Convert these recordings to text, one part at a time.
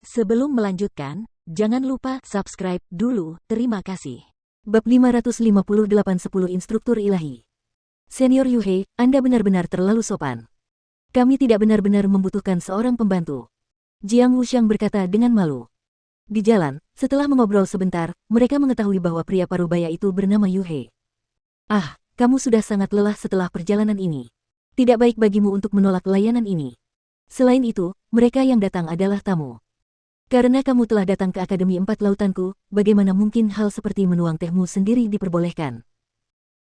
Sebelum melanjutkan, jangan lupa subscribe dulu, terima kasih. Bab 558 10 Instruktur Ilahi. Senior Yuhei, Anda benar-benar terlalu sopan. Kami tidak benar-benar membutuhkan seorang pembantu. Jiang Wuxiang berkata dengan malu. Di jalan, setelah mengobrol sebentar, mereka mengetahui bahwa pria parubaya itu bernama Yuhei. Ah, kamu sudah sangat lelah setelah perjalanan ini. Tidak baik bagimu untuk menolak layanan ini. Selain itu, mereka yang datang adalah tamu. Karena kamu telah datang ke Akademi Empat Lautanku, bagaimana mungkin hal seperti menuang tehmu sendiri diperbolehkan?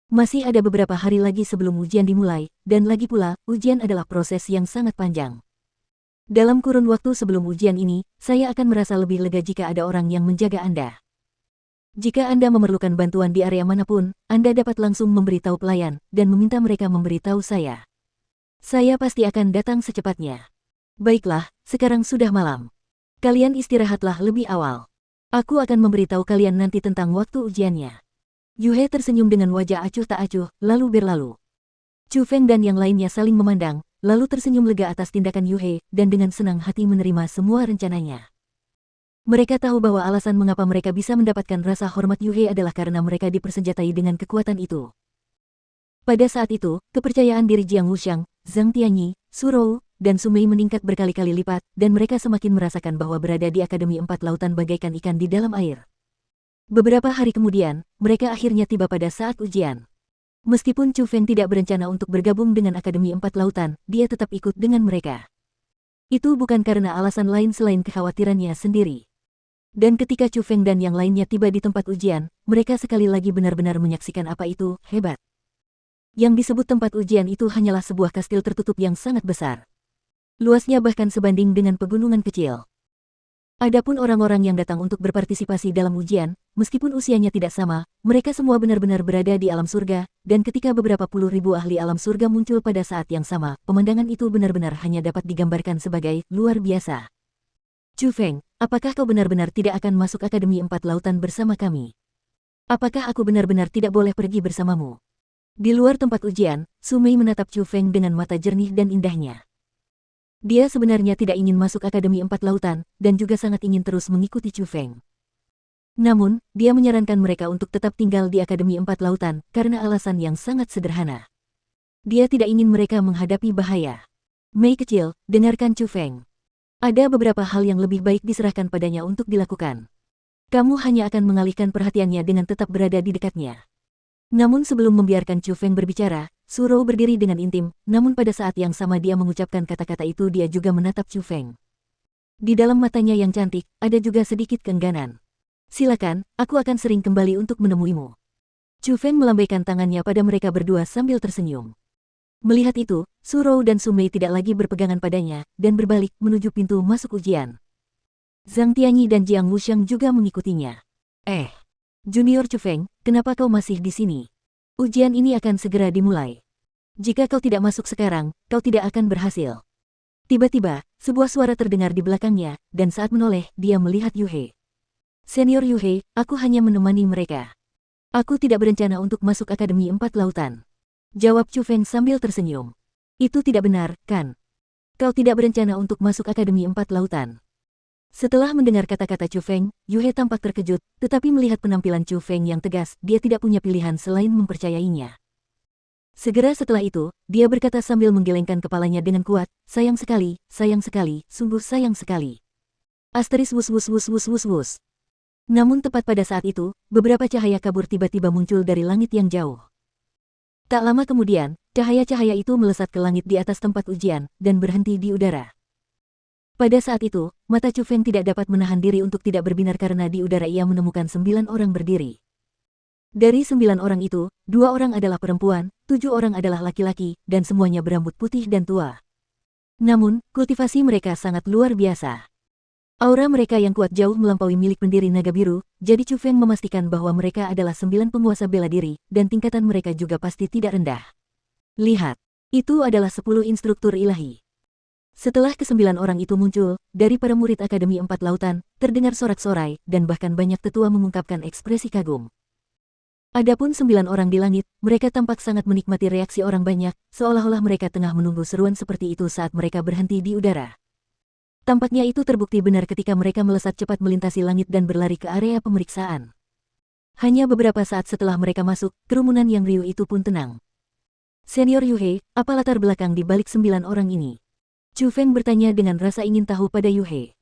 Masih ada beberapa hari lagi sebelum ujian dimulai, dan lagi pula, ujian adalah proses yang sangat panjang. Dalam kurun waktu sebelum ujian ini, saya akan merasa lebih lega jika ada orang yang menjaga Anda. Jika Anda memerlukan bantuan di area manapun, Anda dapat langsung memberitahu pelayan, dan meminta mereka memberitahu saya. Saya pasti akan datang secepatnya. Baiklah, sekarang sudah malam. Kalian istirahatlah lebih awal. Aku akan memberitahu kalian nanti tentang waktu ujiannya. Yuhei tersenyum dengan wajah acuh tak acuh, lalu berlalu. Chu Feng dan yang lainnya saling memandang, lalu tersenyum lega atas tindakan Yuhei, dan dengan senang hati menerima semua rencananya. Mereka tahu bahwa alasan mengapa mereka bisa mendapatkan rasa hormat Yuhei adalah karena mereka dipersenjatai dengan kekuatan itu. Pada saat itu, kepercayaan diri Jiang Wuxiang, Zhang Tianyi, Su Rou, dan Su Mei meningkat berkali-kali lipat, dan mereka semakin merasakan bahwa berada di Akademi Empat Lautan bagaikan ikan di dalam air. Beberapa hari kemudian, mereka akhirnya tiba pada saat ujian. Meskipun Chu Feng tidak berencana untuk bergabung dengan Akademi Empat Lautan, dia tetap ikut dengan mereka. Itu bukan karena alasan lain selain kekhawatirannya sendiri. Dan ketika Chu Feng dan yang lainnya tiba di tempat ujian, mereka sekali lagi benar-benar menyaksikan apa itu hebat. Yang disebut tempat ujian itu hanyalah sebuah kastil tertutup yang sangat besar. Luasnya bahkan sebanding dengan pegunungan kecil. Adapun orang-orang yang datang untuk berpartisipasi dalam ujian, meskipun usianya tidak sama, mereka semua benar-benar berada di alam surga, dan ketika beberapa puluh ribu ahli alam surga muncul pada saat yang sama, pemandangan itu benar-benar hanya dapat digambarkan sebagai luar biasa. Chu Feng, apakah kau benar-benar tidak akan masuk Akademi Empat Lautan bersama kami? Apakah aku benar-benar tidak boleh pergi bersamamu? Di luar tempat ujian, Su Mei menatap Chu Feng dengan mata jernih dan indahnya. Dia sebenarnya tidak ingin masuk Akademi Empat Lautan, dan juga sangat ingin terus mengikuti Chu Feng. Namun, dia menyarankan mereka untuk tetap tinggal di Akademi Empat Lautan, karena alasan yang sangat sederhana. Dia tidak ingin mereka menghadapi bahaya. Mei kecil, dengarkan Chu Feng. Ada beberapa hal yang lebih baik diserahkan padanya untuk dilakukan. Kamu hanya akan mengalihkan perhatiannya dengan tetap berada di dekatnya. Namun sebelum membiarkan Chu Feng berbicara, Su Rou berdiri dengan intim, namun pada saat yang sama dia mengucapkan kata-kata itu dia juga menatap Chu Feng. Di dalam matanya yang cantik, ada juga sedikit keengganan. Silakan, aku akan sering kembali untuk menemuimu. Chu Feng melambaikan tangannya pada mereka berdua sambil tersenyum. Melihat itu, Su Rou dan Su Mei tidak lagi berpegangan padanya, dan berbalik menuju pintu masuk ujian. Zhang Tianyi dan Jiang Wuxiang juga mengikutinya. Junior Chu Feng, kenapa kau masih di sini? Ujian ini akan segera dimulai. Jika kau tidak masuk sekarang, kau tidak akan berhasil. Tiba-tiba, sebuah suara terdengar di belakangnya, dan saat menoleh, dia melihat Yuhei. Senior Yuhei, aku hanya menemani mereka. Aku tidak berencana untuk masuk Akademi Empat Lautan. Jawab Chu Feng sambil tersenyum. Itu tidak benar, kan? Kau tidak berencana untuk masuk Akademi Empat Lautan. Setelah mendengar kata-kata Chu Feng, Yuhei tampak terkejut, tetapi melihat penampilan Chu Feng yang tegas, dia tidak punya pilihan selain mempercayainya. Segera setelah itu, dia berkata sambil menggelengkan kepalanya dengan kuat, sayang sekali, sungguh sayang sekali. Asteris wus wus wus wus wus wus. Namun tepat pada saat itu, beberapa cahaya kabur tiba-tiba muncul dari langit yang jauh. Tak lama kemudian, cahaya-cahaya itu melesat ke langit di atas tempat ujian, dan berhenti di udara. Pada saat itu, mata Chu Feng tidak dapat menahan diri untuk tidak berbinar karena di udara ia menemukan 9 orang berdiri. Dari 9 orang itu, 2 orang adalah perempuan, 7 orang adalah laki-laki, dan semuanya berambut putih dan tua. Namun, kultivasi mereka sangat luar biasa. Aura mereka yang kuat jauh melampaui milik pendiri naga biru, jadi Chu Feng memastikan bahwa mereka adalah 9 penguasa bela diri, dan tingkatan mereka juga pasti tidak rendah. Lihat, itu adalah 10 instruktur ilahi. Setelah ke-9 orang itu muncul, dari para murid Akademi Empat Lautan, terdengar sorak-sorai, dan bahkan banyak tetua mengungkapkan ekspresi kagum. Adapun 9 orang di langit, mereka tampak sangat menikmati reaksi orang banyak, seolah-olah mereka tengah menunggu seruan seperti itu saat mereka berhenti di udara. Tampaknya itu terbukti benar ketika mereka melesat cepat melintasi langit dan berlari ke area pemeriksaan. Hanya beberapa saat setelah mereka masuk, kerumunan yang riuh itu pun tenang. Senior Yuhei, apa latar belakang di balik 9 orang ini? Chu Feng bertanya dengan rasa ingin tahu pada Yuhei.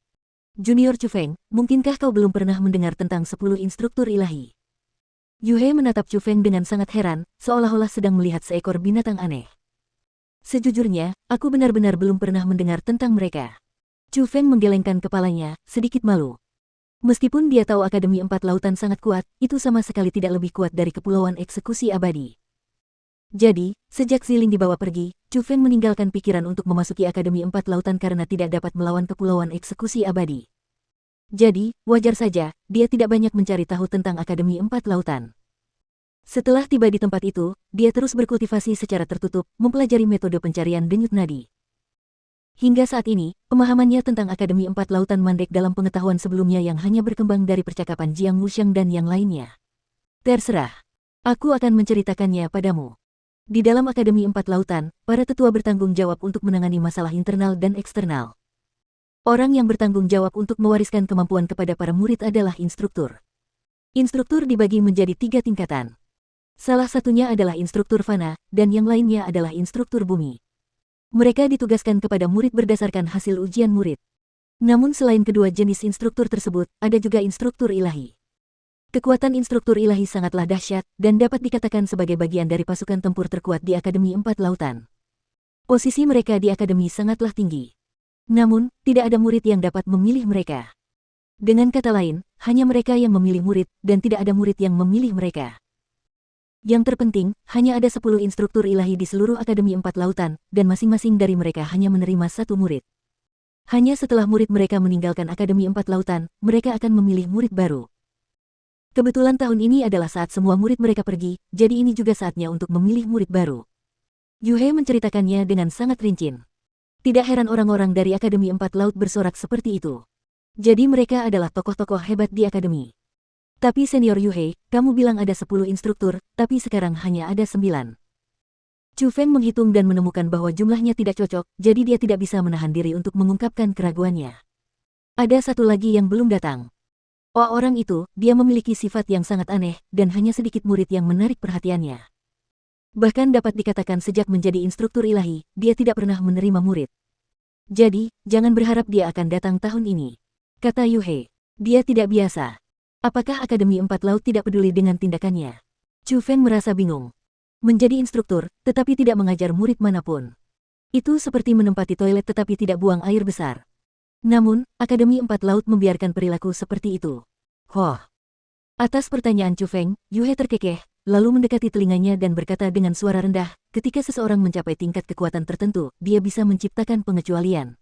Junior Chu Feng, mungkinkah kau belum pernah mendengar tentang 10 instruktur ilahi? Yuhei menatap Chu Feng dengan sangat heran, seolah-olah sedang melihat seekor binatang aneh. Sejujurnya, aku benar-benar belum pernah mendengar tentang mereka. Chu Feng menggelengkan kepalanya, sedikit malu. Meskipun dia tahu Akademi Empat Lautan sangat kuat, itu sama sekali tidak lebih kuat dari Kepulauan Eksekusi Abadi. Jadi, sejak Ziling dibawa pergi, Chu Feng meninggalkan pikiran untuk memasuki Akademi Empat Lautan karena tidak dapat melawan Kepulauan Eksekusi Abadi. Jadi, wajar saja, dia tidak banyak mencari tahu tentang Akademi Empat Lautan. Setelah tiba di tempat itu, dia terus berkultivasi secara tertutup, mempelajari metode pencarian denyut nadi. Hingga saat ini, pemahamannya tentang Akademi Empat Lautan mandek dalam pengetahuan sebelumnya yang hanya berkembang dari percakapan Jiang Wuxiang dan yang lainnya. Terserah. Aku akan menceritakannya padamu. Di dalam Akademi Empat Lautan, para tetua bertanggung jawab untuk menangani masalah internal dan eksternal. Orang yang bertanggung jawab untuk mewariskan kemampuan kepada para murid adalah instruktur. Instruktur dibagi menjadi 3 tingkatan. Salah satunya adalah instruktur fana, dan yang lainnya adalah instruktur bumi. Mereka ditugaskan kepada murid berdasarkan hasil ujian murid. Namun selain kedua jenis instruktur tersebut, ada juga instruktur ilahi. Kekuatan instruktur ilahi sangatlah dahsyat, dan dapat dikatakan sebagai bagian dari pasukan tempur terkuat di Akademi Empat Lautan. Posisi mereka di Akademi sangatlah tinggi. Namun, tidak ada murid yang dapat memilih mereka. Dengan kata lain, hanya mereka yang memilih murid, dan tidak ada murid yang memilih mereka. Yang terpenting, hanya ada 10 instruktur ilahi di seluruh Akademi Empat Lautan, dan masing-masing dari mereka hanya menerima 1 murid. Hanya setelah murid mereka meninggalkan Akademi Empat Lautan, mereka akan memilih murid baru. Kebetulan tahun ini adalah saat semua murid mereka pergi, jadi ini juga saatnya untuk memilih murid baru. Yuhei menceritakannya dengan sangat rinci. Tidak heran orang-orang dari Akademi Empat Laut bersorak seperti itu. Jadi mereka adalah tokoh-tokoh hebat di Akademi. Tapi Senior Yuhei, kamu bilang ada 10 instruktur, tapi sekarang hanya ada 9. Chu Feng menghitung dan menemukan bahwa jumlahnya tidak cocok, jadi dia tidak bisa menahan diri untuk mengungkapkan keraguannya. Ada satu lagi yang belum datang. Oh, orang itu, dia memiliki sifat yang sangat aneh, dan hanya sedikit murid yang menarik perhatiannya. Bahkan dapat dikatakan sejak menjadi instruktur ilahi, dia tidak pernah menerima murid. Jadi, jangan berharap dia akan datang tahun ini. Kata Yuhei. Dia tidak biasa. Apakah Akademi Empat Laut tidak peduli dengan tindakannya? Chu Feng merasa bingung. Menjadi instruktur, tetapi tidak mengajar murid manapun. Itu seperti menempati toilet tetapi tidak buang air besar. Namun, Akademi Empat Laut membiarkan perilaku seperti itu. Hoh. Atas pertanyaan Chu Feng, Yuhei terkekeh, lalu mendekati telinganya dan berkata dengan suara rendah, ketika seseorang mencapai tingkat kekuatan tertentu, dia bisa menciptakan pengecualian.